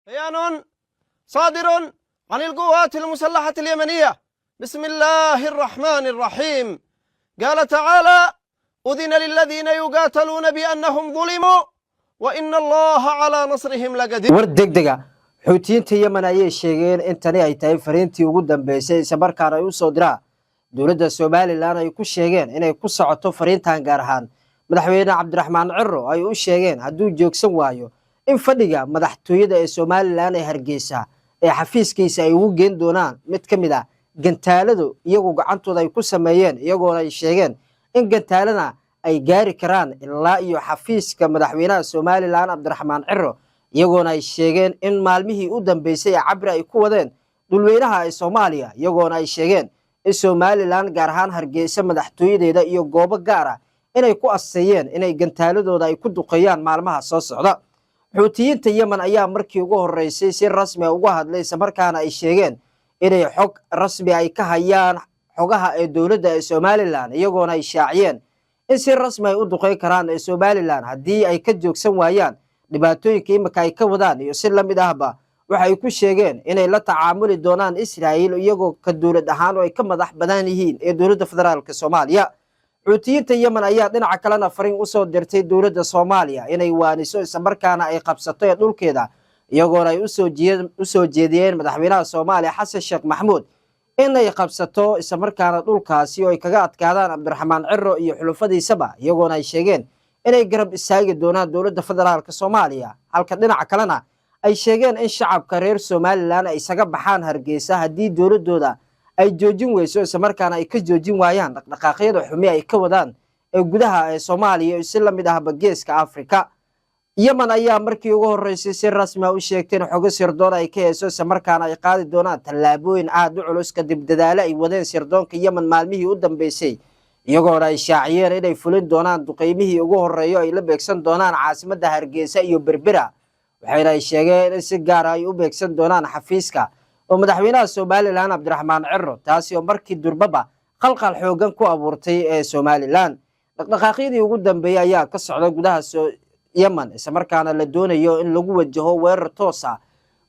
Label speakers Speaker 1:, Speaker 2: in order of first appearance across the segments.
Speaker 1: بيان صادر عن القوات المسلحة اليمنية بسم الله الرحمن الرحيم. قال تعالى: أذن للذين يقاتلون بأنهم ظلموا وإن الله على نصرهم لقدير.
Speaker 2: wardegdega xuutiyiinta Yemen ayay sheegeen in tani ay tahay fariintii ugu dambeysay sabarkaan ay u soo diraa dowladda Soomaaliland ay ku sheegeen inay ku socoto fariintan gaar ahaan madaxweyne Cabdiraxmaan Cirro ay u sheegeen hadduu joogsan waayo in fadhiga madaxtooyada ee Soomaaliland ay Hargeysa ee xafiiskiisa ay ugu geen doonaan mid ka mid ah gantaaladu iyagu gacantooda ay ku sameeyeen iyagoo ay sheegeen in gantaalada ay gaari karaan ilaa iyo xafiiska madaxweynaha Soomaaliland Cabdiraxmaan Cirro iyagoona ay sheegeen in maalmihii u dambeysay cabri ay ku wadeen dulweynaha ee Soomaaliya iyagoona ay sheegeen in Soomaaliland gaar ahaan Hargeysa madaxtooyadeeda iyo goobo gaar ah inay ku asteeyeen inay gantaaladooda ay ku duqeeyaan maalmaha soo socda. xuutiyiinta Yemen ayaa markii ugu horeysay si rasmi ah uga hadlay samarkaana ay sheegeen inay xog rasmi ay ka hayaan xogaha ee dowladda ee Soomaaliland iyagoona ay shaaciyeen in si rasmi ay u duqeey karaan ee Soomaaliland haddii ay ka joogsan waayaan dhibaatooyinka imika ay ka wadaan iyo si la mid ahba waxay ku sheegeen inay la tacaamuli doonaan Israa'iil iyagoo ka dowlad ahaan oo ay ka madax banaan yihiin ee dowladda federaalka Soomaaliya. xuutiyiinta Yemen ayaa dhinaca kalena fariin u soo dirtay dowladda Soomaaliya inay waaniso samarkaana ay qabsato ee dhulkeeda iyagoona ay u soo jeediyeen madaxweynaha Soomaaliya Xasan Sheekh Maxamuud inay qabsato samarkaana dhulkaasi oo ay kaga adkaadaan Cabdiraxmaan Cirro iyo xulufadiisaba iyagoona ay sheegeen inay garab istaagi doonaan dowladda federaalka Soomaaliya halka dhinaca kalena ay sheegeen in shacabka reer Soomaaliland ay isaga baxaan Hargeysa haddii dowladooda ay joojin weyso samarkaana ay ka joojin waayaan dhaqdhaqaaqyada xumi ay ka wadaan ee gudaha ee Soomaaliya si la mid ah Geeska Afrika. Yemen ayaa markii ugu horeysay si rasmi ah u sheegtay in xogo sirdoon ay ka heeso samarkaana ay qaadi doonaan tallaabooyin aad u culus kadib dadaalo ay wadeen sirdoonka Yemen maalmihii u dambeysay iyagoona ay shaaciyeen inay fulin doonaan duqeymihii ugu horeeyo ay la beegsan doonaan caasimadda Hargeysa iyo Berbera waxayna ay sheegeen in si gaar ah ay u beegsan doonaan xafiiska oo madaxweynaha Soomaaliland Cabdiraxmaan Cirro taasi oo markii durbaba qalqal xoogan ku abuurtay ee Soomaaliland. dhaqdhaqaaqyadii ugu dambeeyay ayaa ka socda gudaha Yemen isla markaana la doonayo in lagu wajaho weerar toos ah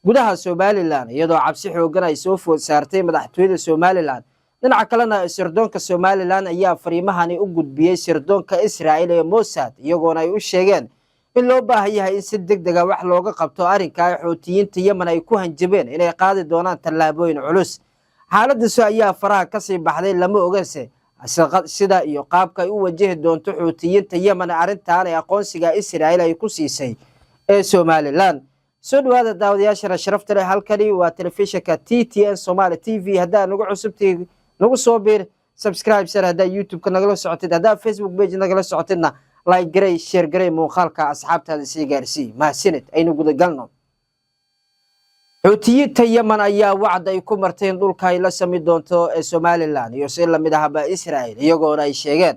Speaker 2: gudaha Soomaaliland iyadoo cabsi xoogan ay soo food saartay madaxtooyada Soomaaliland. dhinaca kalena sirdoonka Soomaaliland ayaa fariimahani u gudbiyay sirdoonka Israa'iil ee Mossad iyagoona ay u sheegeen in loo baahan yahay in si degdeg ah wax looga qabto arrinka xuutiyiinta Yemen ay ku hanjabeen inay qaadi doonaan tallaabooyin culus. xaaladdiisu ayaa faraha ka sii baxday lama ogase sida iyo qaabka ay u wajahi doonto xuutiyiinta Yemen arrintan ee aqoonsiga Israa'iil ay ku siisay ee Soomaaliland. soo dhawaada daawadayaasha sharafta leh halkani waa telefishinka TTN Somali TV hadaa nagu cusubtii nagu soo biir subscribe share hadaa YouTube-ka nagala socotid hadaa Facebook page nagala socotidna like garay share garay muuqaalka asxaabtaada si gaarsii mahadsanid aynu guda galno. xuutiyiinta Yemen ayaa wacd ay ku marteen dhulka ay la sami doonto ee Soomaaliland iyo si la mid ahba Israa'iil iyagoona ay sheegeen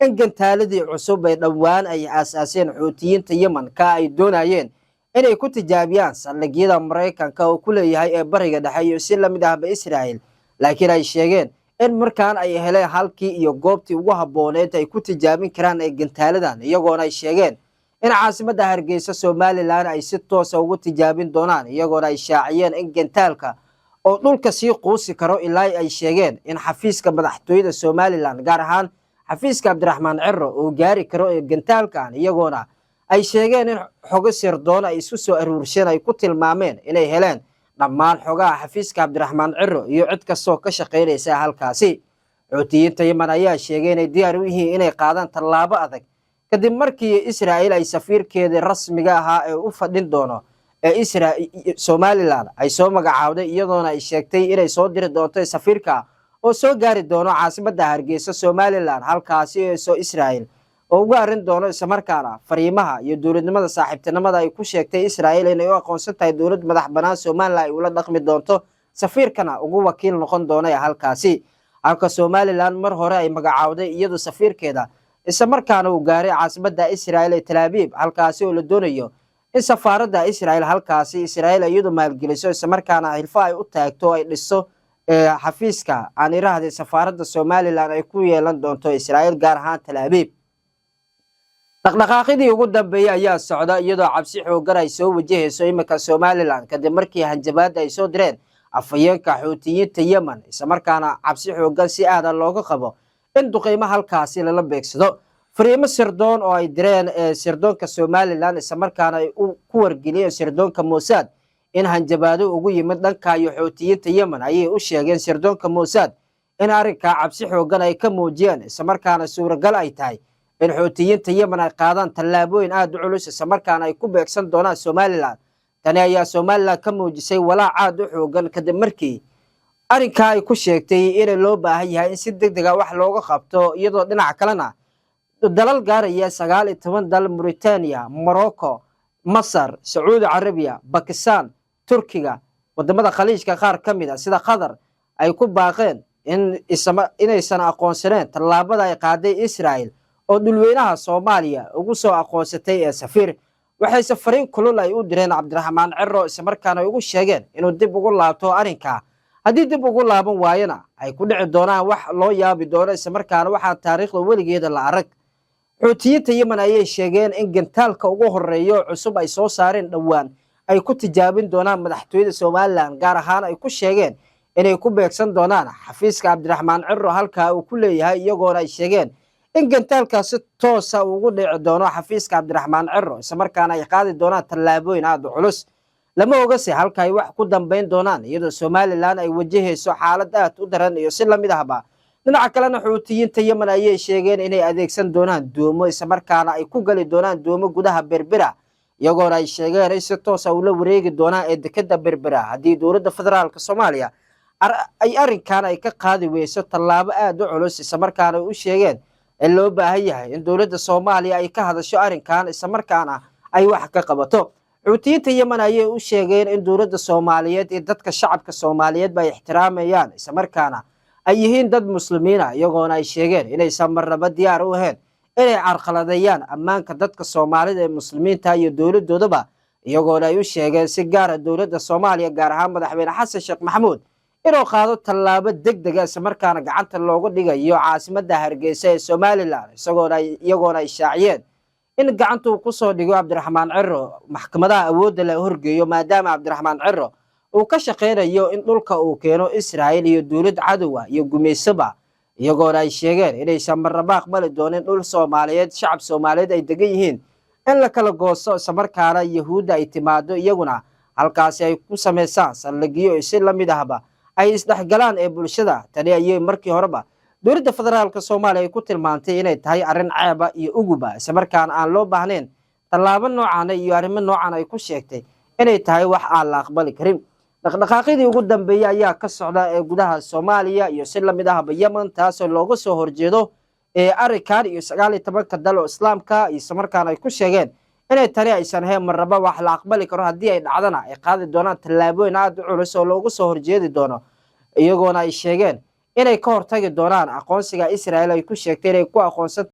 Speaker 2: in gantaaladii cusub ay dhawaan ay aasaaseen xuutiyiinta Yemen ka ay doonayeen inay ku tijaabiyaan saldhigyada Mareykanka oo ku leeyahay ee bariga dhexe iyo si la mid ahba Israa'iil laakiin ay sheegeen in markaan ay heleen halkii iyo goobtii ugu habooneed ay ku tijaabin karaan ee gantaaladan iyagoona ay sheegeen in caasimadda Hargeysa Soomaaliland ay si toos ah ugu tijaabin doonaan iyagoona ay shaaciyeen in gantaalka oo dhulka sii quusi karo ilaa ay sheegeen in xafiiska madaxtooyada Soomaaliland gaar ahaan xafiiska Cabdiraxmaan Cirro oo gaari karo ee gantaalkan iyagoona ay sheegeen in xogo sirdoon ay isu soo aruursheen ay ku tilmaameen inay heleen dhammaan xogaha xafiiska Cabdiraxmaan Cirro iyo cid kastoo ka shaqeynaysa halkaasi. xuutiyiinta Yemen ayaa sheegay inay diyaar u yihiin inay qaadaan tallaabo adag kadib markii Israa'iil ay safiirkeeda rasmiga ahaa ee u fadhin doono ee Soomaaliland ay soo magacaawday iyadoona ay sheegtay inay soo diri doonto safiirka oo soo gaari doono caasimadda Hargeysa Soomaaliland halkaasi ee Israa'iil oo uga arin doono samarkaana fariimaha iyo dowladnimada saaxiibtinimada ay ku sheegtay Israa'iil inay u aqoonsan tahay dowlad madax banaan Soomaaliland ay ula dhaqmi doonto safiirkana ugu wakiil noqon doona halkaasi halka Soomaaliland mar hore ay magacaawday iyadoo safiirkeeda isla markaana uu gaaray caasimadda Israa'iil ee Tel Aviv halkaasi oo la doonayo in safaaradda Israa'iil halkaasi Israa'iil iyadu maalgeliso isla markaana hilfa ay u taagto ay dhiso xafiiska aan iraahday safaaradda Soomaaliland ay ku yeelan doonto Israa'iil gaar ahaan Tel Aviv. dhaqdhaqaaqidii ugu dambeeyay ayaa socda iyadoo cabsi xoogan ay soo wajahayso iminka Somaliland kadib markii hanjabaad ay soo direen afayeenka Xuutiyiinta Yemen isla markaana cabsi xoogan si aad ah looga qabo in duqeymaha halkaasi lala beegsado fariimo sirdoon oo ay direen sirdoonka Somaliland isla markaana ay ku wargeliyeen sirdoonka Mossad in hanjabaado ugu yimid dhanka iyo Xuutiyiinta Yemen ayay u sheegeen sirdoonka Mossad in arrinka cabsi xoogan ay ka muujiyeen isla markaana suuragal ay tahay in Xuutiyiinta Yemen ay qaadaan tallaabooyin aad u culus isla markaana ay ku beegsan doonaan Somaliland tani ayaa Somaliland ka muujisay walaac aad u xoogan kadib markii arrinka ay ku sheegtay in loo baahan yahay in si degdeg ah wax looga qabto iyadoo dhinaca kalena dalal gaaraya 19 dal Mauritania, Morocco, Masar, Saudi Arabia, Pakistan, Turkiga wadamada khaliijka qaar kamid ah sida Qatar ay ku baaqeen inaysan aqoonsaneen tallaabada ay qaaday Israel oo dhulweynaha Soomaaliya ugu soo aqoonsatay ee safiir waxay safarin kulul ay u direen Cabdiraxmaan Ciro isla markaana ugu sheegeen inuu dib ugu laabto arrinka haddii dib ugu laaban waayana ay ku dhici doonaan wax loo yaabi doono isla markaana waxa taariikhda weligeeda la arag Xuutiyiinta Yemen ayay sheegeen in gantaalka ugu horeeyo cusub ay soo saareen dhawaan ay ku tijaabin doonaan madaxtooyada Somaliland gaar ahaan ay ku sheegeen inay ku beegsan doonaan xafiiska Cabdiraxmaan Ciro halka uu ku leeyahay iyagoo ay sheegeen in gantaalkaasi toos ah ugu dhici doono xafiiska Cabdiraxmaan Ciro isla markaana ay qaadi doonaan tallaabooyin aad u culus lama oga si halka ay wax ku dambeyn doonaan iyadoo Somaliland ay wajahayso xaalad aad u daran iyo si lamid ahba dhinaca kalena Xuutiyiinta Yemen ayay sheegeen inay adeegsan doonaan doomo isla markaana ay ku gali doonaan doomo gudaha Berbera iyagoo ay sheegeen in si toos ah ula wareegi doonaan ee dekedda Berbera haddii dowladda federaalka Soomaaliya ay arrinkan ay ka qaadi weyso tallaabo aad u culus isla markaana u sheegeen in loo baahan yahay in dowladda Soomaaliya ay ka hadasho arrinkan isla markaana ay wax ka qabato Xuutiyiinta Yemen ayay u sheegeen in dowladda Soomaaliyeed iyo dadka shacabka Soomaaliyeed ay ixtiraamayaan isla markaana ay yihiin dad muslimiin ah iyagoo ay sheegeen inaysan marnaba diyaar u ahayn inay carqaladeeyaan ammaanka dadka Soomaalida ee muslimiinta iyo dowladoodaba iyagoo ay u sheegeen si gaar ah dowladda Soomaaliya gaar ahaan madaxweyne Xasan Sheekh Maxamuud inuu qaado tallaabo degdeg ah isla markaana gacanta loogu dhigayo caasimadda Hargeysa ee Somaliland iyagoo ay shaaciyeen in gacanta uu ku soo dhigo Cabdiraxmaan Ciro maxkamadaha awoodda la horgeeyo maadaama Cabdiraxmaan Ciro uu ka shaqeynayo in dhulka uu keeno Israel iyo dowlad cadow ah iyo gumeysaba iyagoo ay sheegeen inaysan marnaba aqbali doonin dhul Soomaaliyeed shacab Soomaaliyeed ay degan yihiin in la kala goosto isla markaana Yahuudda ay timaado iyaguna halkaasi ay ku sameysaan saldhigyo si lamid ahba ay isdhexgalaan ee bulshada tani ayay markii horeba dowladda federaalka Soomaaliya ay ku tilmaantay inay tahay arrin ceeb ah iyo uguba isla markaana aan loo baahnayn tallaabo noocan iyo arrimo noocan ay ku sheegtay inay tahay wax aan la aqbali karin dhaqdhaqaaqidii ugu dambeeyay ayaa ka socda ee gudaha Soomaaliya iyo si lamid ahba Yemen taasoo looga soo horjeedo arrinkan iyo 19 dal oo Islaamka isla markaana ay ku sheegeen inay tani aysan ahayn marnaba wax la aqbali karo haddii ay dhacdana ay qaadi doonaan tallaabooyin aad u culus oo looga soo horjeedi doono iyagoo ay sheegeen inay ka hortagi doonaan aqoonsiga Israel ay ku sheegtay inay ku aqoonsan